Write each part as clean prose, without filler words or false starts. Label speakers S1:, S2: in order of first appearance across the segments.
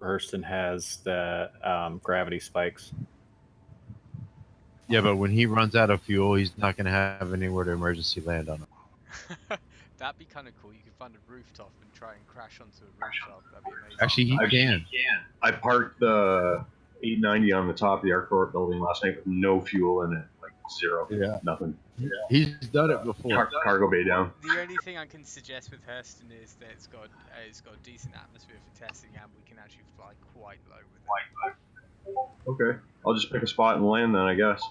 S1: Hurston has the gravity spikes.
S2: Yeah, but when he runs out of fuel, he's not going to have anywhere to emergency land on it.
S3: That'd be kind of cool. You could find a rooftop and try and crash onto a rooftop. That'd be amazing.
S2: Actually, he can.
S4: I parked the 890 on the top of the airport building last night with no fuel in it, like zero, nothing.
S2: He's done it before.
S4: Cargo bay down.
S3: The only thing I can suggest with Hurston is that it's got a decent atmosphere for testing, and we can actually fly quite low with it.
S4: Okay, I'll just pick a spot and land then, I guess.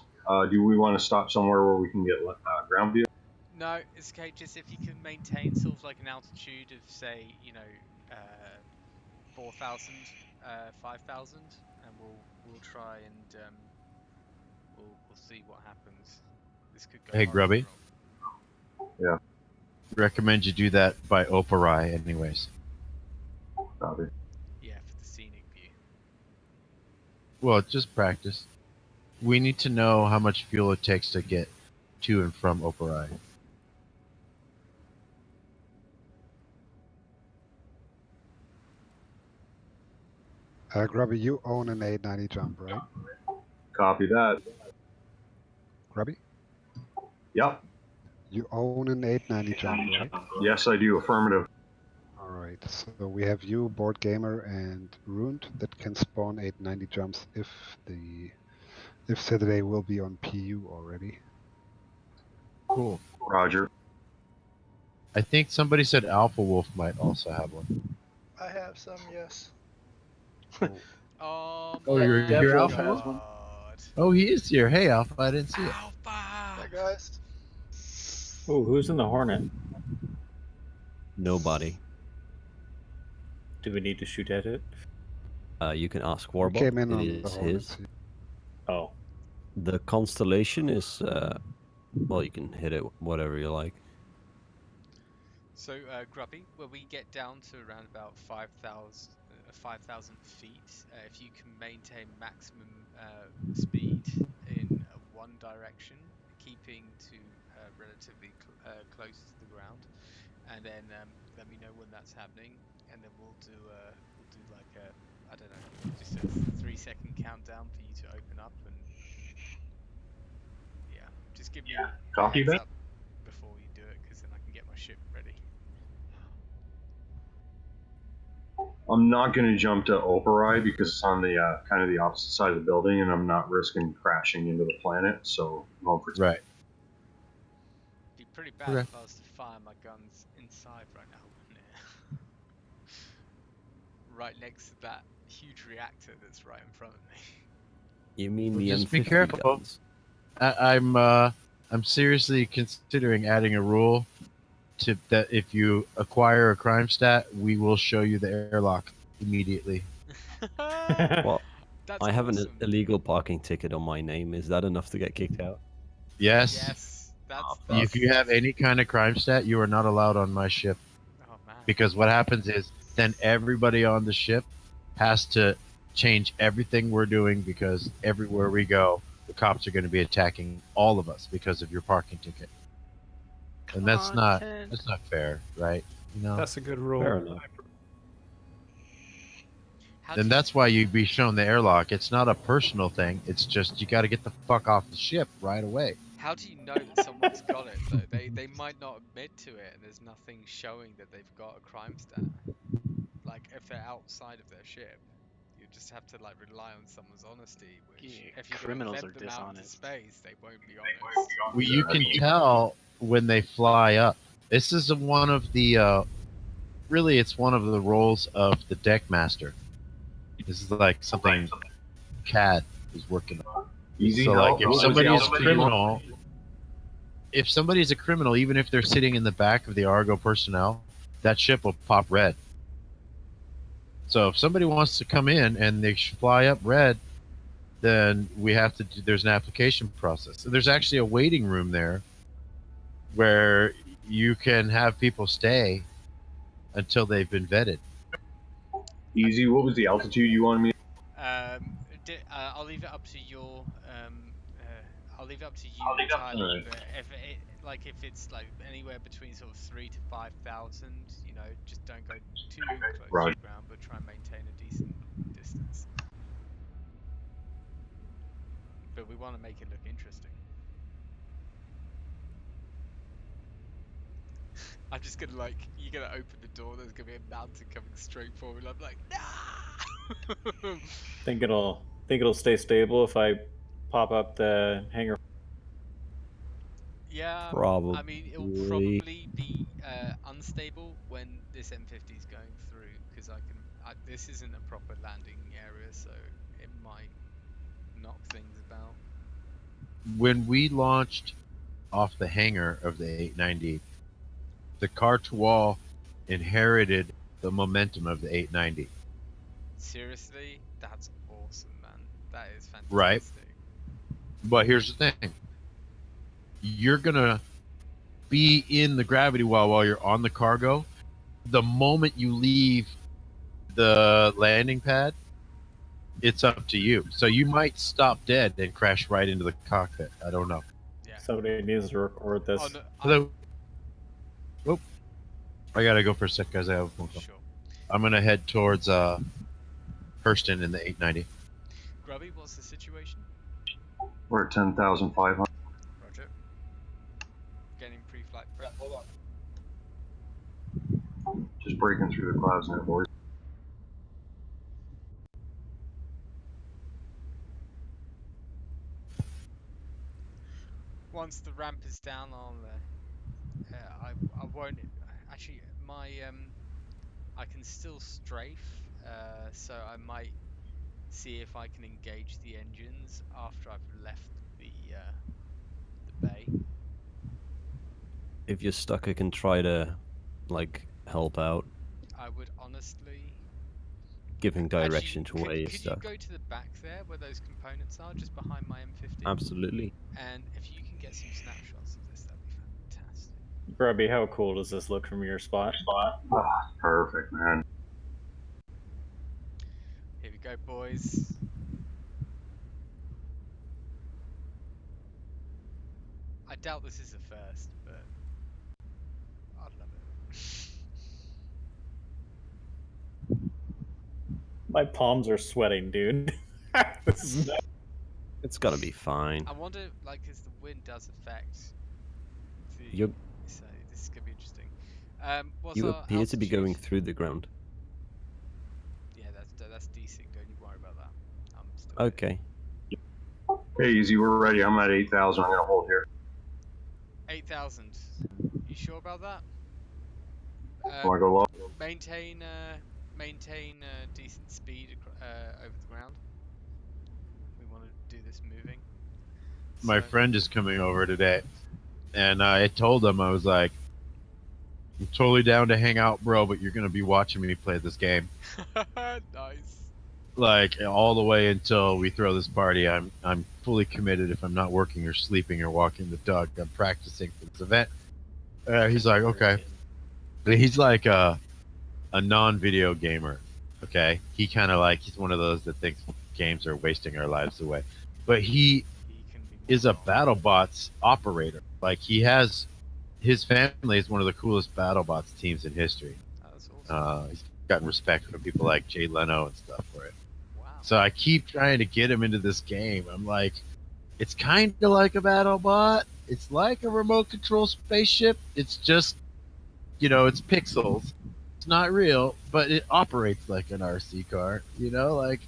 S4: Do we want to stop somewhere where we can get ground view?
S3: No, it's okay. Just if you can maintain sort of like an altitude of, say, 4,000, 5,000, and we'll try and we'll see what happens. This could go.
S2: Hey, Grubby.
S4: Yeah.
S2: Recommend you do that by Oparai, anyways.
S4: Copy.
S3: Yeah, for the scenic view.
S2: Well, just practice. We need to know how much fuel it takes to get to and from Oparai.
S5: Grubby, you own an 890 jump, right?
S4: Copy that.
S5: Grubby?
S4: Yep.
S5: You own an 890 jump, right?
S4: Yes, I do. Affirmative.
S5: Alright, so we have you, Board Gamer, and Ruined that can spawn 890 jumps if Saturday will be on PU already.
S2: Cool.
S4: Roger.
S2: I think somebody said Alpha Wolf might also have one.
S6: I have some, yes.
S3: Oh,
S2: you're here,
S3: God.
S2: Alpha? Oh, he is here. Hey, Alpha, I didn't see it.
S3: Alpha!
S6: Hi, guys.
S1: Oh, who's in the Hornet?
S7: Nobody.
S1: Do we need to shoot at it?
S7: You can ask Warbot.
S5: Came in
S7: It
S5: on
S7: is
S5: the Hornet.
S7: his.
S1: Oh.
S7: The constellation is, well, you can hit it whatever you like.
S3: So, Grubby, when we get down to around about 5,000 feet, if you can maintain maximum speed in one direction, keeping to relatively close to the ground, and then let me know when that's happening, and then we'll do like a, I don't know, just a 3-second countdown for you to open up, and yeah, just give me a
S4: Copy
S3: heads
S4: that.
S3: up before you do it, because then I can get my ship ready.
S4: I'm not going to jump to Oparai because it's on the kind of the opposite side of the building, and I'm not risking crashing into the planet. So I'm going for
S2: Right.
S3: It'd be pretty bad if I was to fire my guns inside right now, wouldn't it? Right next to that huge reactor that's right in front of me.
S7: You mean the
S2: Just be
S7: M50
S2: careful.
S7: guns?
S2: I'm seriously considering adding a rule to that if you acquire a crime stat, we will show you the airlock immediately.
S7: Well,
S3: That's
S7: I have
S3: awesome.
S7: an illegal parking ticket on my name. Is that enough to get kicked out?
S2: Yes.
S3: Yes, that's.
S2: If you have any kind of crime stat, you are not allowed on my ship.
S3: Oh man.
S2: Because what happens is then everybody on the ship has to change everything we're doing because everywhere we go, the cops are going to be attacking all of us because of your parking ticket. And that's not fair, right? You know?
S8: That's a good rule.
S7: Fair enough.
S2: And that's why you'd be shown the airlock. It's not a personal thing. It's just you got to get the fuck off the ship right away.
S3: How do you know that someone's got it though? They might not admit to it, and there's nothing showing that they've got a crime stat. Like if they're outside of their ship, you just have to like rely on someone's honesty. Which if you
S9: criminals
S3: vent
S9: are
S3: them out into
S9: dishonest.
S3: space, they won't be honest.
S2: Well, you can tell when they fly up. This is one of the, really, it's one of the roles of the deck master. This is like something CAD is working on.
S4: Easy.
S2: So, like, if somebody's a criminal, even if they're sitting in the back of the Argo personnel, that ship will pop red. So if somebody wants to come in and they fly up red, then we have to do, there's an application process. So there's actually a waiting room there where you can have people stay until they've been vetted.
S4: Easy. What was the altitude you wanted me?
S3: I'll leave it up to your. I'll leave it up to you entirely. But if it's like anywhere between sort of 3,000 to 5,000, just don't go too close to the ground, but try and maintain a decent we want to make it look interesting. I'm just gonna like, you're gonna open the door, there's gonna be a mountain coming straight forward. I'm like, no.
S1: Think it'll stay stable if I pop up the hangar.
S3: Yeah, I mean, it'll
S7: Probably.
S3: probably be unstable when this M50 is going through, because this isn't a proper landing area, so it might knock things about.
S2: When we launched off the hangar of the 890, the car-to-wall inherited the momentum of the 890.
S3: Seriously, that's awesome, man. That is fantastic.
S2: Right. But here's the thing. You're going to be in the gravity well while you're on the cargo. The moment you leave the landing pad, it's up to you. So you might stop dead and crash right into the cockpit. I don't know.
S3: Yeah.
S1: Somebody needs to record this.
S3: Oh, no,
S2: Hello. Oh, I gotta go for a sec, guys. I have a phone call.
S3: sure.
S2: I'm gonna head towards Hurston in the 890.
S3: Grubby, what's the situation?
S4: We're at 10,500.
S3: Roger. Getting pre-flight prep.
S6: Hold on.
S4: Just breaking through the clouds now, boys.
S3: Once the ramp is down, I won't actually. I can still strafe, so I might see if I can engage the engines after I've left the bay.
S7: If you're stuck, I can try to, like, help out,
S3: I would honestly.
S7: giving direction
S3: Actually,
S7: to where you're
S3: could
S7: stuck.
S3: you go to the back there where those components are, just behind my M50?
S7: Absolutely.
S3: And if you can get some snapshots of this, that'd be fantastic.
S1: Grubby, how cool does this look from your spot?
S4: Ah, perfect, man.
S3: Here we go, boys. I doubt this is a first, but I'd love it.
S1: My palms are sweating, dude. This is nuts.
S7: It's gonna be fine.
S3: I wonder, like, as the wind does affect the.
S7: You
S3: So this is gonna be interesting. What's
S7: you
S3: our
S7: appear to be going
S3: altitude?
S7: through the ground.
S3: Yeah, that's decent. Don't you worry about that. I'm still here.
S7: Okay.
S4: Hey, Easy, we're ready. I'm at 8,000. I'm gonna hold here.
S3: 8,000. You sure about that?
S4: Wanna go low?
S3: Maintain decent speed over the ground. We want to do this moving.
S2: My
S3: So-
S2: friend is coming over today, and I told him, I was like, I'm totally down to hang out, bro, but you're gonna be watching me play this game,
S3: Nice.
S2: like all the way until we throw this party. I'm fully committed. If I'm not working or sleeping or walking the dog, I'm practicing for this event. He's like, okay. But he's like a non-video gamer. Okay, he kind of like, he's one of those that thinks games are wasting our lives away. But he
S3: He can be
S2: is a
S3: more
S2: BattleBots operator. Like, he has, his family is one of the coolest BattleBots teams in history.
S3: That's awesome.
S2: He's gotten respect from people like Jay Leno and stuff for it.
S3: Wow.
S2: So I keep trying to get him into this game. I'm like, it's kind of like a BattleBot. It's like a remote control spaceship. It's just, it's pixels. It's not real, but it operates like an RC car. Like,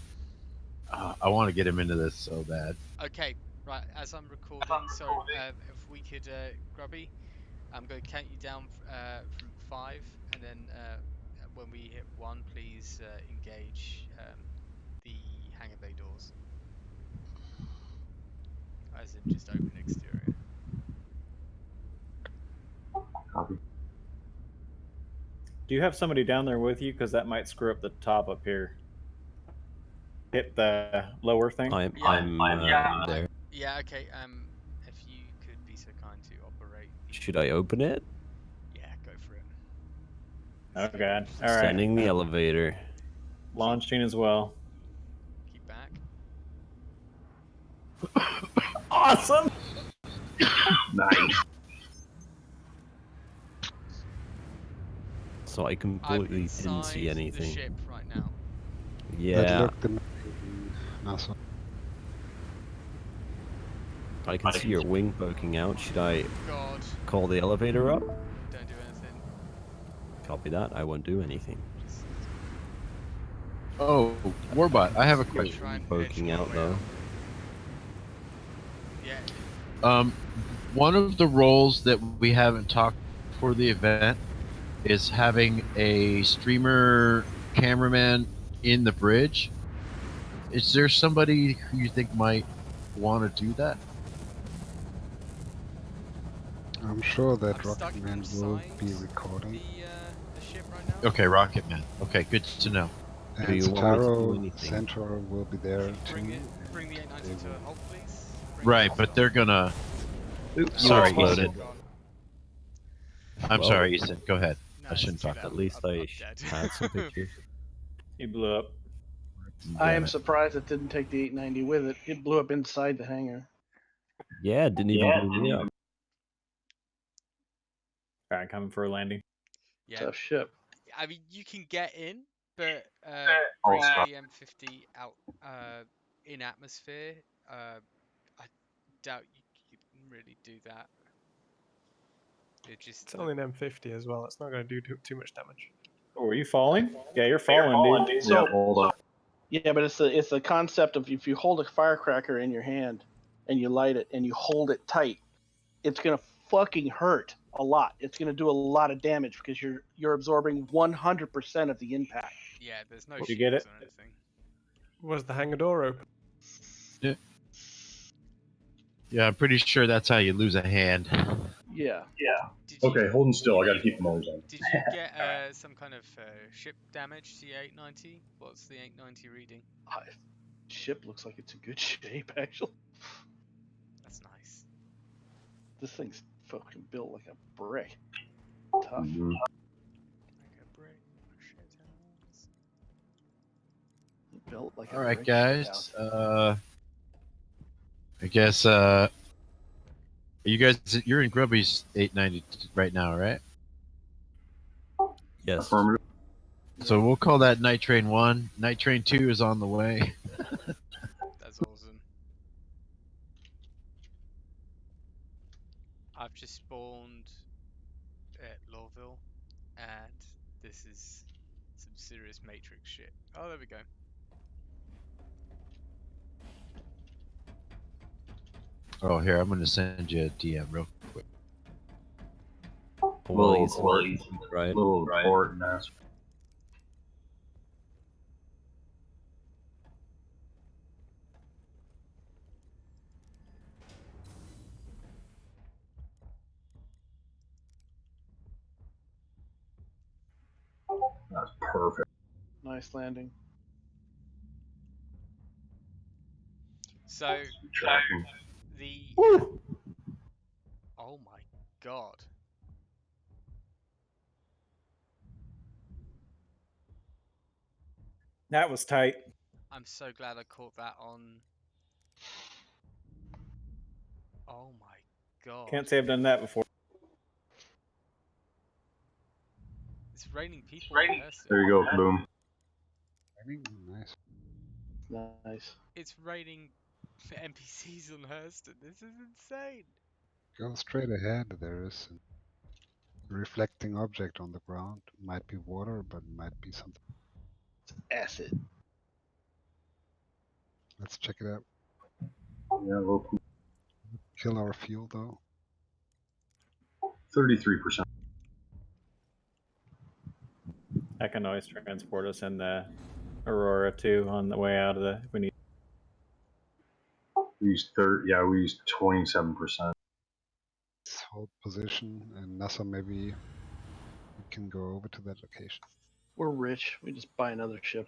S2: I want to get him into this so bad.
S3: Okay, right. As I'm recording, so if we could, Grubby, I'm going to count you down from 5, and then when we hit 1, please engage the hangar bay doors. As in just open exterior.
S4: Copy.
S1: Do you have somebody down there with you? Because that might screw up the top up here. Hit the lower thing.
S7: I'm there.
S3: Yeah. Okay. If you could be so kind to operate.
S7: Should I open it?
S3: Yeah. Go for it.
S1: Oh god. All right.
S7: Sending the elevator.
S1: Launching as well.
S3: Keep back.
S1: Awesome.
S4: Nice.
S7: So I
S3: I'm
S7: completely didn't
S3: inside
S7: see
S3: the
S7: anything.
S3: ship right now.
S5: That
S7: Yeah.
S5: looked amazing, NASA.
S7: I can see your wing poking out. Should I
S3: God,
S7: call the elevator up?
S3: don't do anything.
S7: Copy that. I won't do anything.
S3: Just
S2: Oh, Warbot, I have a
S3: try
S2: question.
S3: and edge
S7: Poking
S3: my
S7: out
S3: way
S7: though.
S3: Yeah,
S2: One of the roles that we haven't talked for the event is having a streamer cameraman in the bridge. Is there somebody who you think might want to do that?
S5: I'm sure that
S3: I'm stuck
S5: Rocketman will
S3: inside
S5: be recording.
S3: the ship right now.
S2: Okay, Rocket Man. Okay, good to know.
S7: Do
S5: And
S7: you want me to do
S5: Sataro
S7: anything?
S5: Centaur will be there
S3: Bring
S5: too.
S3: it, bring the
S5: and
S3: 890
S5: they
S3: to a
S5: will-
S3: halt, please. Bring
S2: Right,
S3: it
S2: but
S3: to
S2: they're
S3: a
S2: gonna.
S7: Oops, you
S2: Sorry,
S7: exploded.
S2: Ethan.
S3: gone.
S2: I'm
S7: Well,
S2: sorry, Ethan. Go ahead.
S3: No,
S2: I
S3: it's
S2: shouldn't
S3: too
S2: talk
S3: late.
S2: that.
S7: At least
S3: I'm
S7: I
S3: dead.
S7: had some pictures.
S1: He blew up.
S6: I
S2: Damn
S6: am
S2: it.
S6: surprised it didn't take the 890 with it. It blew up inside the hangar.
S7: Yeah, didn't even blow me up.
S1: Alright, coming for a landing.
S3: Yeah,
S6: Tough ship.
S3: I mean you can get in, but
S4: Oh,
S3: bring
S4: stop.
S3: the M50 out in atmosphere. I doubt you can really do that. It just
S8: It's only an M50 as well. It's not going to do too much damage.
S1: Oh, are you falling? Yeah, you're falling, dude.
S6: So,
S4: hold up.
S6: yeah, but it's the concept of if you hold a firecracker in your hand and you light it and you hold it tight, it's gonna fucking hurt a lot. It's gonna do a lot of damage because you're absorbing 100% of the impact.
S3: yeah, there's no
S1: You
S3: shields
S1: get it?
S3: or anything.
S8: Was the hangar door open?
S2: Yeah, I'm pretty sure that's how you lose a hand.
S6: Yeah.
S3: Did you,
S4: Okay, holding still. I got to keep the motors on.
S3: Did you get some kind of ship damage to the 890? What's the 890 reading?
S6: Ship looks like it's in good shape actually.
S3: That's nice.
S6: This thing's fucking built like a brick. Tough.
S4: Mhm.
S3: Like a brick. Shit house.
S6: Built like a
S2: All right,
S6: brick
S2: guys.
S6: shithouse.
S2: I guess you guys, you're in Grubby's 890 right now, right?
S7: Yes.
S4: Affirmative.
S2: So we'll call that Night Train 1. Night Train 2 is on the way.
S3: That's awesome. I've just spawned at Lawville, and this is some serious Matrix shit. Oh, there we go.
S2: Oh, here, I'm going to send you a DM real quick.
S7: Well, he's
S4: Little
S7: right.
S4: report and ask. That's perfect.
S6: Nice landing.
S3: So
S4: Tracking.
S3: the oh my god.
S1: That was tight.
S3: I'm so glad I caught that on. Oh my god.
S1: Can't say I've done that before.
S3: It's raining people in Hurston.
S4: There you go, boom.
S5: Nice.
S6: Nice.
S3: It's raining NPCs on Hurston. This is insane.
S5: Go straight ahead. There is a reflecting object on the ground. Might be water, but it might be something.
S6: Acid.
S5: Let's check it out.
S4: Yeah, a little
S5: Kill our fuel though.
S4: 33%.
S1: That can always transport us in the Aurora too on the way out of the. If we need.
S4: We used we used 27%.
S5: Let's hold position, and NASA maybe we can go over to that location.
S6: We're rich. We just buy another ship.